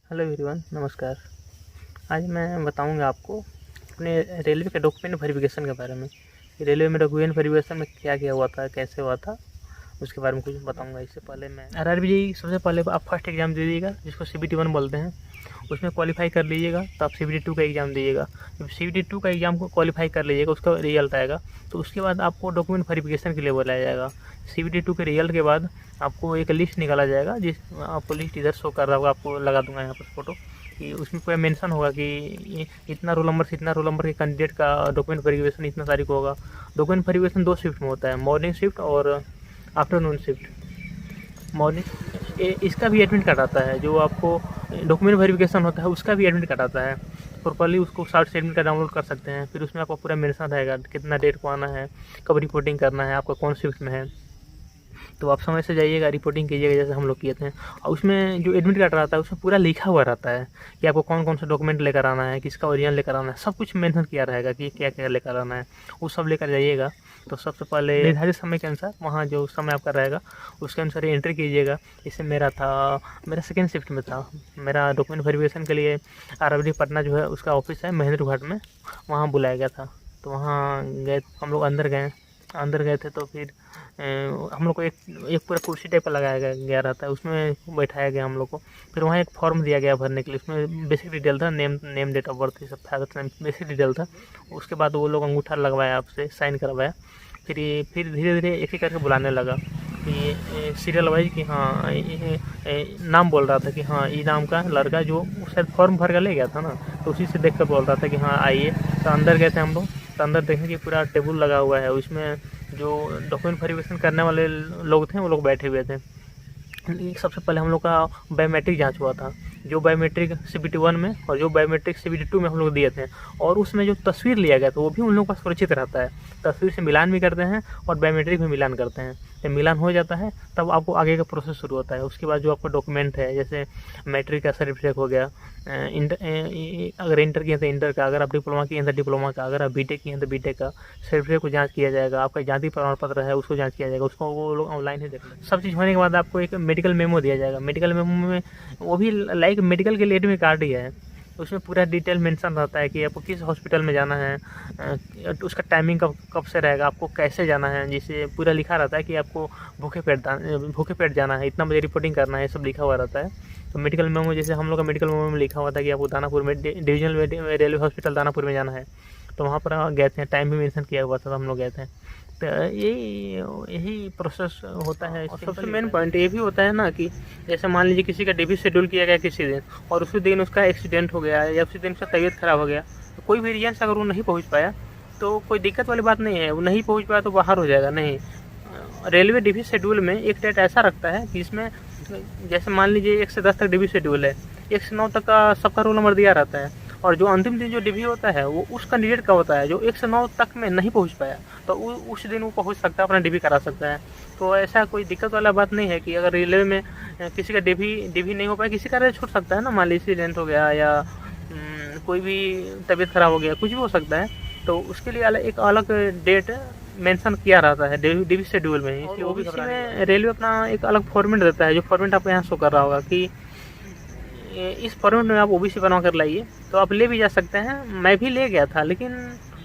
Hello everyone, नमस्कार। आज मैं बताऊंगा आपको अपने रेलवे के डॉक्यूमेंट वेरिफिकेशन के बारे में कि रेलवे में डॉक्यूमेंट वेरिफिकेशन में क्या क्या हुआ था, कैसे हुआ था, उसके बारे में कुछ बताऊंगा। इससे पहले मैं आरआरबी सबसे पहले आप फर्स्ट एग्ज़ाम दे दीजिएगा, जिसको CBT 1 बोलते हैं। उसमें क्वालिफाई कर लीजिएगा तो आप CBT 2 का एग्ज़ाम दीजिएगा। जब CBT 2 का एग्ज़ाम को क्वालिफाई कर लीजिएगा, उसका रिजल्ट आएगा, तो उसके बाद आपको डॉक्यूमेंट वेरिफिकेशन के लिए बुलाया जाएगा। CBT 2 के रिजल्ट के बाद आपको एक लिस्ट निकाला जाएगा, जिस आपको लिस्ट इधर शो कर रहा होगा, आपको लगा दूंगा यहाँ पर फोटो, कि उसमें पूरा मेंशन होगा कि इतना रोल नंबर से इतना रोल नंबर के कैंडिडेट का डॉक्यूमेंट वेरिफिकेशन इतना तारीख को होगा। डॉक्यूमेंट वेरिफिकेशन 2 शिफ्ट में होता है, मॉर्निंग शिफ्ट और आफ्टरनून शिफ्ट। मॉर्निंग इसका भी एडमिट कार्ड आता है, जो आपको डॉक्यूमेंट वेरिफिकेशन होता है उसका भी एडमिट कार्ड आता है। प्रॉपर्ली उसको शॉर्ट से एडमिट कार्ड डाउनलोड कर सकते हैं। फिर उसमें आपको पूरा मेंशन रहेगा कितना डेट को आना है, कब रिपोर्टिंग करना है, आपका कौन शिफ्ट में है। तो आप समय से जाइएगा, रिपोर्टिंग कीजिएगा जैसे हम लोग किए थे। और उसमें जो एडमिट कार्ड रहता है उसमें पूरा लिखा हुआ रहता है कि आपको कौन कौन सा डॉक्यूमेंट लेकर आना है, किसका ओरिजिनल लेकर आना है, सब कुछ मेंशन किया रहेगा कि क्या क्या लेकर आना है। वो सब लेकर जाइएगा। तो सबसे पहले निर्धारित समय के अनुसार वहाँ जो समय आपका रहेगा उसके अनुसार एंट्री कीजिएगा। जैसे मेरा सेकेंड शिफ्ट में था, मेरा डॉक्यूमेंट वेरिफिकेशन के लिए आरआरबी पटना जो है उसका ऑफिस है महेंद्र घाट में, वहाँ बुलाया गया था। तो वहाँ गए, हम लोग अंदर गए थे। तो फिर हम लोग को एक पूरा कुर्सी टाइप का लगाया गया रहता है, उसमें बैठाया गया हम लोग को। फिर वहाँ एक फॉर्म दिया गया भरने के लिए, उसमें बेसिक डिटेल था, नेम डेट ऑफ बर्थ, ये सब था, बेसिक डिटेल था। उसके बाद वो लोग अंगूठा लगवाया, आपसे साइन करवाया। फिर धीरे धीरे एक एक करके बुलाने लगा कि सीरियल वाइज कि हाँ नाम बोल रहा था कि हाँ ये नाम का लड़का जो शायद फॉर्म भर कर ले गया था ना, तो उसी से देख कर बोल रहा था कि हाँ आइए। तो अंदर गए थे हम लोग। तो अंदर देखें कि पूरा टेबल लगा हुआ है, उसमें जो डॉक्यूमेंट वेरिफिकेशन करने वाले लोग थे वो लोग बैठे हुए थे। सबसे पहले हम लोग का बायोमेट्रिक जांच हुआ था, जो बायोमेट्रिक CBT 1 में और जो बायोमेट्रिक CBT 2 में हम लोग दिए थे। और उसमें जो तस्वीर लिया गया था वो भी उन लोगों का सुरक्षित रहता है। तस्वीर से मिलान भी करते हैं और बायोमेट्रिक भी मिलान करते हैं। जब मिलान हो जाता है तब आपको आगे का प्रोसेस शुरू होता है। उसके बाद जो आपका डॉक्यूमेंट है, जैसे मैट्रिक का सर्टिफिकेट हो गया, अगर इंटर किए तो इंटर का, अगर आप डिप्लोमा किए तो डिप्लोमा का, अगर आप बीटेक किए तो बीटेक का सर्टिफिकेट को जांच किया जाएगा। आपका जाति प्रमाण पत्र है उसको जांच किया जाएगा, उसको वो लोग ऑनलाइन ही देख लेंगे। सब चीज़ होने के बाद आपको एक मेडिकल मेमो दिया जाएगा। मेडिकल मेमो में वो भी लाइक मेडिकल के लिए एडमिट कार्ड ही है। उसमें पूरा डिटेल मेंशन रहता है कि आपको किस हॉस्पिटल में जाना है, उसका टाइमिंग कब से रहेगा, आपको कैसे जाना है, जिसे पूरा लिखा रहता है कि आपको भूखे पेट जाना है, इतना बजे रिपोर्टिंग करना है, सब लिखा हुआ रहता है। तो मेडिकल मेमो, जैसे हम लोग का मेडिकल मेमो में लिखा हुआ था कि आपको दानापुर में डिविजनल रेलवे हॉस्पिटल दानापुर में जाना है। तो वहाँ पर गए थे, टाइम भी मेंशन किया हुआ था, तो हम लोग गए थे। तो यही प्रोसेस होता है। और सबसे मेन पॉइंट ये भी होता है ना कि जैसे मान लीजिए किसी का DV शेड्यूल किया गया किसी दिन, और उसी दिन उसका एक्सीडेंट हो गया या उसी दिन उसका तबीयत खराब हो गया, तो कोई भी रीजन से अगर वो नहीं पहुँच पाया तो कोई दिक्कत वाली बात नहीं है। वो नहीं पहुँच पाया तो बाहर हो जाएगा, नहीं। रेलवे DV शेड्यूल में एक डेट ऐसा रखता है कि इसमें जैसे मान लीजिए 1 से 10 तक DV शेड्यूल है, 1 से 9 तक का सबका रोल नंबर दिया रहता है। और जो अंतिम दिन जो DV होता है वो उस कैंडिडेट का होता है जो 1 से 9 तक में नहीं पहुंच पाया, तो उस दिन वो पहुंच सकता है, अपना DV करा सकता है। तो ऐसा कोई दिक्कत वाला बात नहीं है कि अगर रेलवे में किसी का DV नहीं हो पाया, किसी का रेल छूट सकता है ना, मान लीजिए एक्सीडेंट हो गया या कोई भी तबीयत खराब हो गया, कुछ भी हो सकता है। तो उसके लिए एक अलग डेट मेंशन किया रहता है DV शेड्यूल में, इसलिए OBC में रेलवे अपना एक अलग फॉर्मेट देता है, जो फॉर्मेट आपको यहाँ शो कर रहा होगा कि इस फॉर्मेट में आप OBC बना कर लाइए। तो आप ले भी जा सकते हैं, मैं भी ले गया था, लेकिन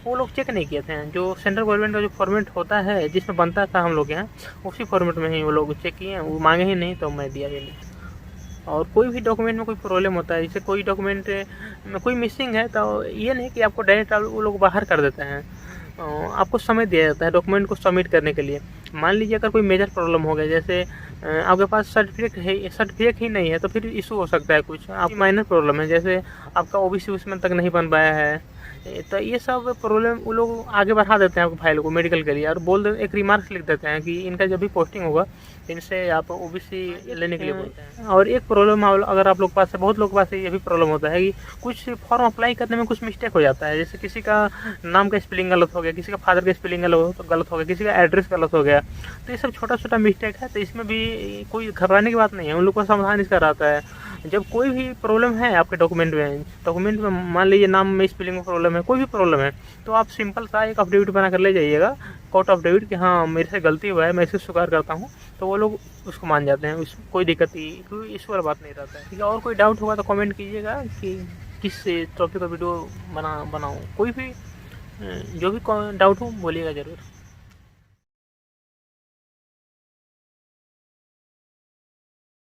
वो लोग चेक नहीं किए थे। जो सेंट्रल गवर्नमेंट का जो फॉर्मेट होता है जिसमें बनता था हम लोग के यहाँ, उसी फॉर्मेट में ही वो लोग चेक किए हैं, वो मांगे ही नहीं, तो मैं दिया भी नहीं। और कोई भी डॉक्यूमेंट में कोई प्रॉब्लम होता है, जैसे कोई डॉक्यूमेंट में कोई मिसिंग है, तो ये नहीं कि आपको डायरेक्ट वो लोग बाहर कर देते हैं। आपको समय दिया जाता है डॉक्यूमेंट को सबमिट करने के लिए। मान लीजिए अगर कोई मेजर प्रॉब्लम हो गया, जैसे आपके पास सर्टिफिकेट ही नहीं है, तो फिर इशू हो सकता है। कुछ आपकी माइनर प्रॉब्लम है, जैसे आपका OBC उसमें तक नहीं बन पाया है, तो ये सब प्रॉब्लम वो लोग आगे बढ़ा देते हैं आपको फाइल को मेडिकल के लिए, और एक रिमार्क्स लिख देते हैं कि इनका जब भी पोस्टिंग होगा इनसे आप OBC लेने के लिए बोलते हैं। और एक प्रॉब्लम अगर आप लोग पास है, बहुत लोग पास ये भी प्रॉब्लम होता है कि कुछ फॉर्म अप्लाई करने में कुछ मिस्टेक हो जाता है। जैसे किसी का नाम का स्पेलिंग गलत हो गया, किसी का फादर का स्पेलिंग गलत हो गया, किसी का एड्रेस गलत हो गया, तो ये सब छोटा छोटा मिस्टेक है। तो इसमें भी कोई घबराने की बात नहीं है, उन लोग का समाधान इसका रहता है। जब कोई भी प्रॉब्लम है आपके डॉक्यूमेंट में मान लीजिए नाम में स्पेलिंग में प्रॉब्लम है, कोई भी प्रॉब्लम है, तो आप सिंपल सा एक अफिडेविट बना कर ले जाइएगा, कोर्ट अफिडेविट कि हाँ मेरे से गलती हुआ है, मैं इसे स्वीकार करता हूँ, तो वो लोग उसको मान जाते हैं, उस कोई दिक्कत नहीं, क्योंकि इस वाला बात नहीं रहता है। ठीक है, और कोई डाउट होगा तो कमेंट कीजिएगा कि किस टॉपिक का वीडियो बनाऊँ, कोई भी जो भी डाउट हो बोलिएगा ज़रूर।